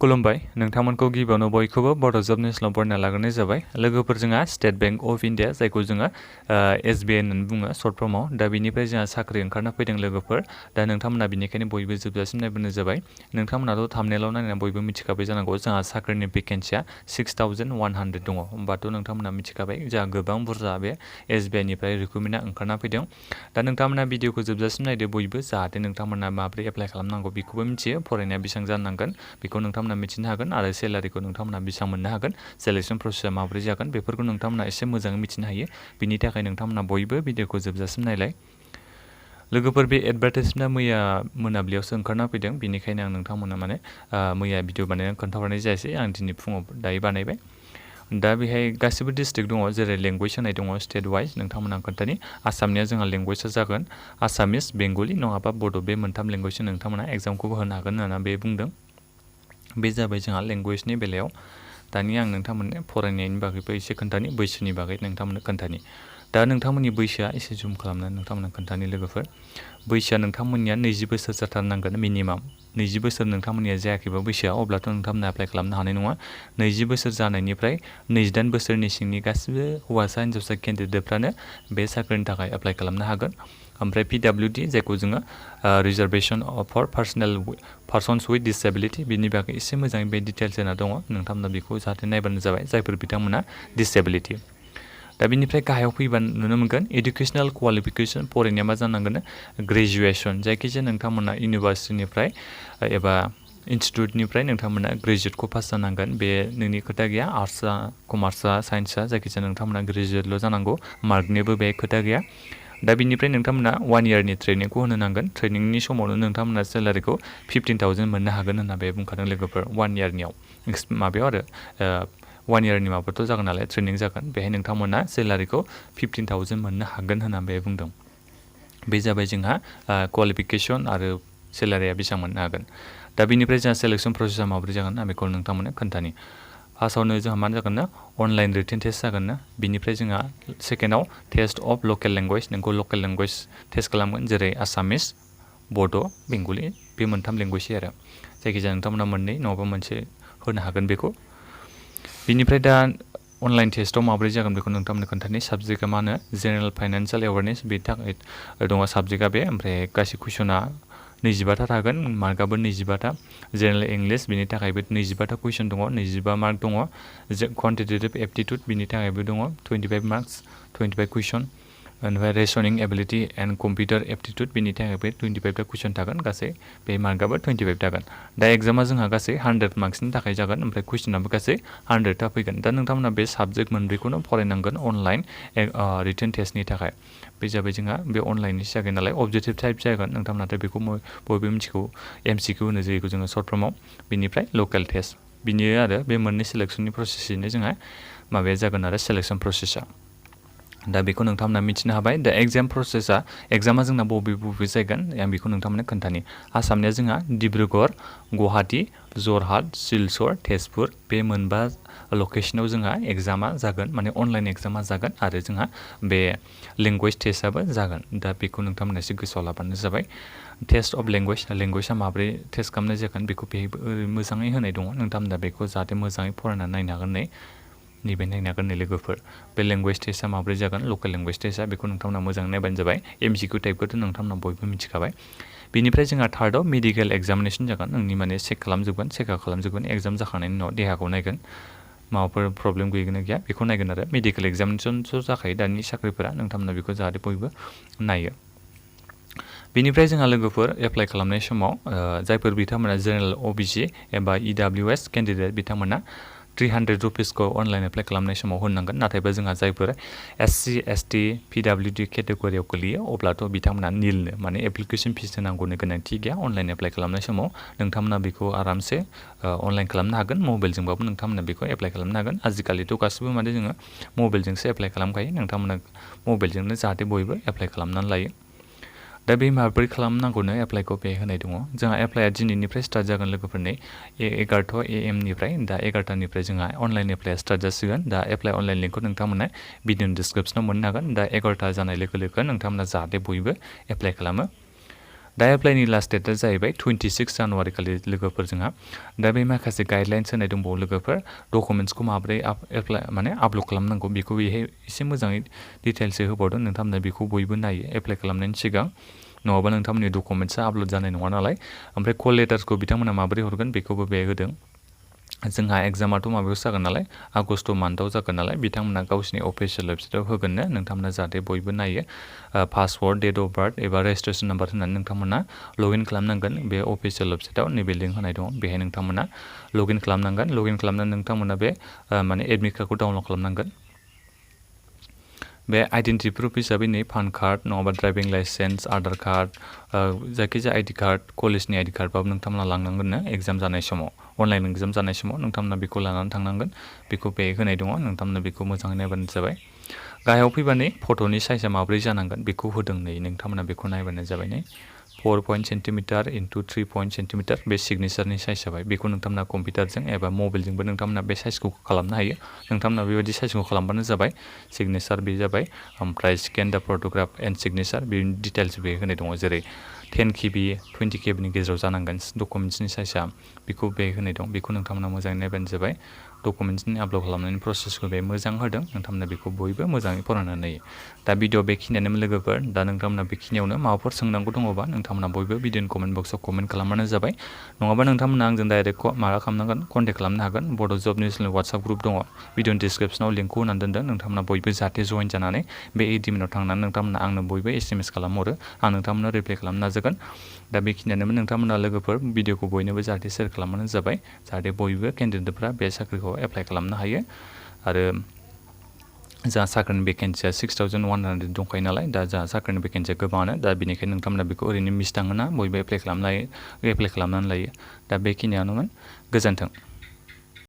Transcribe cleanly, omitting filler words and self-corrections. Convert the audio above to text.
खुलुमबाय नोंथांमोनखौ गिबियावनो बयखौबो बड' जब निउसलाव बरायना लाग्रोनाय जाबाय लोगोफोर जोंहा स्टेट बैंक अफ इन्डिया जायखौ जोङो SBI होननानै बुङो सर्ट फर्माव दा बिनिफ्राय जोंहा साख्रि ओंखारना फैदों लोगोफोर दा नोंथांमोना बिनिखायनो बयबो जोबजासिम नायबोनो जाबाय नोंथांमोनाथ' थाम्बनेलाव नायनानै बयबो मिथिखाबाय जानांगौ जोंहा साख्रिनि भेकेन्सिया 6100 दङ होमबाथ' नोंथांमोना मिथिखाबाय जोंहा गोबां बुरजा बे SBI निफ्राय रिक्रुटमेन्टआ ओंखारना फैदों दा नोंथांमोना भिडिअखौ जोबजासिम नायदो बयबो जाहाथे नोंथांमोना माबोरै एप्लाइ खालामनांगौ बेखौबो मिथियो फरायनाया बेसेबां जानांगोन बेखौ नोंथांमोना मिथिनो हागोन आरो सेलारिखौ नोंथांमोना बेसेबां मोननो हागोन सेलेक्सन प्रसेसआ माबोरै जागोन बेफोरखौ नोंथांमोना एसे मोजाङै मिथिनो हायो बिनि थाखाय नोंथांमोना बयबो भिडिअखौ जोबजासिम नायलाय लोगोफोर बे एडभार्टाइजमेन्टआ मैया मोनाबिलियावसो ओंखारना फैदों बेनिखायनो आं नोंथांमोननो माने मैया भिडिअ बानायनानै खोन्थाहरनाय जायासै आं दिनै फुङाव दायो बानायबाय दा बेहाय गासिबो डिस्ट्रिक्ट दङ जेरै लेंगुवेज होनाय दङ स्टेट वाइज नोंथांमोना खोन्थानि आसामनिया जोंहा लेंगुवेजआ जागोन आसामिस बेंगलि नङाबा बड' बे मोनथाम लेंगुवेजजों नोंथांमोना एग्जामखौबो होनो हागोन होननानै बे बुंदों बे जाबाय जोंहा लेंगुवेजनि बेलायाव दानिया आं नोंथांमोननो फरायनायनि बागैबो एसे खोन्थानि बैसोनि बागै नोंथांमोननो खोन्थानि दा नोंथांमोननि बैसोआ एसे जुम खालामनानै नोंथांमोननो खोन्थानि लोगोफोर बैसोआ नोंथांमोननिया 20 बोसोर जाथारनांगोन मिनिमाम 20 बोसोर नोंथांमोननिया जायाखैबा बैसोआ अब्लाथ' नोंथांमोना एप्लाइ खालामनो हानाय नङा 20 बोसोर जानायनिफ्राय 28 बोसोरनि सिंनि गासिबो हौवासा हिन्जावसा केन्डिडेटफ्रानो बे साख्रिनि थाखाय एप्लाइ खालामनो हागोन ओमफ्राय PWD जायखौ जोङो रिजार्भेसन फर पार्सन्स विथ डिसेबिलिटि बिनि बागै एसे मोजाङै बे डिटेल्स होना दङ नोंथांमोना बेखौ जाहाथे नायबानो जाबाय जायफोर बिथांमोना डिसेबिलिटि दा बिनिफ्राय गाहायाव फैबा नुनो मोनगोन इडुकेसनेल क्वालिफिकेसन फरायनाया मा जानांगोन ग्रेजुवेसन जायखिजाया नोंथांमोना इउनिभार्सिटिनिफ्राय एबा इनस्टिट्युटनिफ्राय नोंथांमोना ग्रेजुवेटखौ पास जानांगोन बे नोंनि खोथा गैया आर्ट्सआ कमार्सआ साइन्सआ जायखिजाया नोंथांमोना ग्रेजुवेटल' जानांगौ मार्कनिबो बे खोथा गैया दा बिनिफ्राय नोंथांमोना 1 इयारनि ट्रेनिंखौ होनो नांगोन ट्रेनिंनि समावनो नोंथांमोना सेलारिखौ 15,000 मोननो हागोन होनना बे बुंखादों लोगोफोर 1 इयारनियाव माबायाव आरो 1 इयारनि माबाथ' जागोन नालाय ट्रेनिं जागोन बेहाय नोंथांमोना सेलारिखौ 15,000 मोननो हागोन होनना बे बुंदों बे जाबाय जोंहा क्वालिफिकेसन आरो सेलारिया बेसेबां मोननो हागोन दा बिनिफ्राय जोंहा सेलेक्सन प्रसेसआ माबोरै जागोन आं बेखौ नोंथांमोननो खोन्थानि फार्स्टआवनो जोंहा मा जागोन ना अनलाइन रिटेन टेस्ट जागोन ना बिनिफ्राय जोंहा सेकेन्डआव टेस्ट अफ लकेल लेंगुवेज नोंखौ लकेल लेंगुवेज टेस्ट खालामगोन जेरै आसामिस बड' बेंगलि बे मोनथाम लेंगुवेजसै आरो जायखिजाया नोंथांमोना मोननै नङाबा मोनसे होनो हागोन बेखौ बिनिफ्राय दा अनलाइन टेस्टआव माबोरै जागोन बेखौ नोंथांमोननो खोन्थानि साबजेक्टआ मा होनो जेनेरेल फाइनान्सियेल एवारनेस बेनि थाखाय दङ साबजेक्टआ बे ओमफ्राय गासै कुइसना 25था थागोन मार्कआबो 25था जेनेरेल इंलिश बिनि थाखायबो 25था कुइसन दङ 25 मार्क दङ क्वान्टिटेटिभ एप्टिट्युड बिनि थाखायबो दङ 25 मार्क्स 25 कुइसन ओमफ्राय रेसनिं एबिलिटि एन्ड कम्पिउटार एप्टिट्युड बिनि थाखायबो 25था कुइसन थागोन गासै बे मार्कआबो 25 थागोन दा एग्जामा जोंहा गासै 100 मार्क्सनि थाखाय जागोन ओमफ्राय कुइसनाबो गासै 100था फैगोन दा नोंथांमोना बे साबजेक्ट मोनब्रैखौनो फरायनांगोन अनलाइन रिटेन टेस्टनि थाखाय बे जाबाय जोंहा बे अनलाइननि जागोन नालाय अबजेक्टिभ टाइप जागोन नोंथांमोनाथ' बेखौ बयबो मिथिगौ MCQ होनो जायखौ जोङो सर्ट फर्माव बिनिफ्राय लकेल टेस्ट बिनि आरो बे मोननै सेलेक्सननि प्रसेसैनो जोंहा माबाया जागोन आरो सेलेक्सन प्रसेसआ दा बेखौ नोंथांमोना मिथिनो हाबाय दा एग्जामा जोंना बबे जागोन आं बेखौ नोंथांमोननो खोन्थानि आसामनिया जोंहा डिब्रुगड़ गुवाहाटी जरहाट सिलचर तेजपुर बे मोनबा लकेसनाव जोंहा एग्जामा जागोन माने अनलाइन एग्जामा जागोन आरो जोंहा बे लेंगुवेज टेस्टआबो जागोन दा बेखौ नोंथांमोना एसे गोसोआव लाबानो जाबाय टेस्ट अफ लेंगुवेजआ माबोरै टेस्ट खालामनाय जागोन बेखौ बेहायबो मोजाङै होनाय दङ नोंथांमोना बेखौ जाहाथे मोजाङै फरायनानै नायनो हागोन नैबे नायनो हागोन नै लोगोफोर बे लेंगुवेज टेस्टआ माबोरै जागोन लकेल लेंगुवेज टेस्टआ बेखौ नोंथांमोना मोजाङै नायबानो जाबाय MCQ टाइपखौथ' नोंथांमोना बयबो मिथिखाबाय बिनिफ्राय जोंहा थार्डआव मेडिकेल एग्जामिनेसन जागोन नोंनि माने चेकआप खालामजोबगोन एग्जाम जाखांनायनि उनाव देहाखौ नायगोन माबाफोर प्रब्लेम गैगोन गैया बेखौ नायगोन आरो मेडिकेल एग्जामिनेसनसो जाखायो दानि साख्रिफोरा नोंथांमोना बेखौ जाहाथे बयबो नायो बेनिफ्राय जोंहा लोगोफोर एप्लाइ खालामनाय समाव जायफोर बिथांमोना जेनेरेल OBC एबा EWS केन्डिडेट बिथांमोना 300 रुपिसखौ अनलाइन एप्लाइ खालामनाय समाव होनांगोन नाथायबा जोंहा जायफोर SC ST PWD केटेगरियाव गोलैयो अब्लाथ' बिथांमोना निलनो माने एप्लिकेसन फिस होनांगौनि गोनांथि गैया अनलाइन एप्लाइ खालामनाय समाव नोंथांमोना बेखौ आरामसे अनलाइन खालामनो हागोन मबाइलजोंबाबो नोंथांमोना बेखौ एप्लाइ खालामनो हागोन आजिखालिथ' गासिबो माने जोङो मबाइलजोंसो एप्लाइ खालामखायो नोंथांमोना मबाइलजोंनो जाहाथे बयबो एप्लाइ खालामनानै लायो दा बे माबोरै खालामनांगौनो एप्लाइखौ बे होनाय दङ जोंहा एप्लाइआ दिनैनिफ्राय स्टार्ट जागोन लोगोफोरनि 11 AM निफ्राय दा 11टानिफ्राय जोंहा अनलाइन एप्लाइआ स्टार्ट जासिगोन दा एप्लाइ अनलाइन लिंकखौ नोंथांमोना भिडिअनि डिसक्रिपसनाव मोननो हागोन दा 11टा जानाय लोगो लोगो नोंथांमोना जाहाथे बयबो एप्लाइ खालामो दा एप्लाइनि लास्ट डेटआ जाहैबाय 26 जानुवारि खालि लोगोफोर जोंहा दा बे माखासे गाइडलाइन्स होनाय दंबावो लोगोफोर डकुमेन्टसखौ माबोरै आपल'ड खालामनांगौ बेखौ बेहाय एसे मोजाङै डिटेल्सै होबावदों नोंथांमोना बेखौ बयबो नायो एप्लाइ खालामनायनि सिगां नङाबा नोंथांमोननि डकुमेन्टसा आपल'ड जानाय नङा नालाय ओमफ्राय कल लेटार्सखौ बिथांमोना माबोरै हरगोन बेखौबो बे होदों जोंहा एग्जामाथ' माबायावसो जागोन नालाय आगस्ट मान्थआव जागोन नालाय बिथांमोना गावसिनि अफिसियेल वेबसाइटआव होगोननो नोंथांमोना जाहाथे बयबो नायो पासवर्ड डेट अफ बार्थ एबा रेजिस्ट्रेसन नाम्बार होनानै नोंथांमोना लगइन खालामनांगोन बे अफिसियेल वेबसाइटआव नैबे लिंक होनाय दं बेहाय नोंथांमोना लगइन खालामनांगोन लगइन खालामनानै नोंथांमोना बे माने एडमिट कार्डखौ डाउनलड खालामनांगोन बे आइडेन्टिटि प्रुफ हिसाबै नै पान कार्ड नङाबा ड्राइभिं लाइसेन्स आधार कार्ड जायखिजाया आइडि कार्ड कलेजनि आइडि कार्डबाबो नोंथांमोना लांनांगोननो एग्जाम जानाय समाव अनलाइन एग्जाम जानाय समाव नोंथांमोना बेखौ लानानै थांनांगोन बेखौ बे होनाय दङ नोंथांमोना बेखौ मोजाङै नायबानो जाबाय गाहायाव फैबानै फट'नि साइजआ माब्रै जानांगोन बेखौ होदों नै नोंथांमोना बेखौ नायबानो जाबाय नै 4 सेन्टिमिटार इन्टु 3 सेन्टिमिटार बे सिगनेचारनि साइज जाबाय बेखौ नोंथांमोना कम्पिउटारजों एबा मबाइलजोंबो नोंथांमोना बे साइजखौ खालामनो हायो नोंथांमोना बेबायदि साइजखौ खालामबानो जाबाय सिगनेचार बे जाबाय ओमफ्राय स्केन दा फट'ग्राफ एन्ड सिगनेचार बे डिटेल्स बे होनाय दङ जेरै 10 KB 20 KB नि गेजेराव जानांगोन डकुमेन्ट्सनि साइजआ बेखौ बे होनाय दं बेखौ नोंथांमोना मोजाङै नायबानो जाबाय डकुमेन्ट्सनि आपल'ड खालामनायनि प्रसेसखौ बे मोजां होदों नोंथांमोना बेखौ बयबो मोजाङै फरायनानै नायो दा भिडिअ बेखिनियानो लोगोफोर दा नोंथांमोना बेखिनियावनो माबाफोर सोंनांगौ दङबा नोंथांमोना बयबो भिडिअनि कमेन्ट बक्सआव कमेन्ट खालामबानो जाबाय नङाबा नोंथांमोना आंजों डाइरेक्ट माबा खालामनांगोन कन्टेक्ट खालामनो हागोन बड' जब निउसनि वाट्सएप ग्रुप दङ भिडिअनि डिसक्रिपसनाव लिंकखौ होनानै दोनदों नोंथांमोना बयबो जाहाथे जइन जानानै बे एडमिनाव थांनानै नोंथांमोना आंनो बयबो SMS खालामहरो आं नोंथांमोननो रिप्लाइ खालामनो नाजागोन दा बेखिनियानोमोन नोंथांमोना लोगोफोर भिडिअखौ बयनोबो जाहाथे शेयार खालामबानो जाबाय जाहाथे बयबो केन्डिडेटफ्रा बे साख्रिखौ एप्लाइ खालामनो हायो आरो जोंहा साख्रिनि भेकेन्सिया 6100 दंखायो नालाय दा जोंहा साख्रिनि भेकेन्सिया गोबाङानो दा बेनिखायनो नोंथांमोना बेखौ ओरैनो मिस थाङोना बयबो एप्लाइ खालामनानै लायो दा बेखिनियानोमोन गोजोन्थों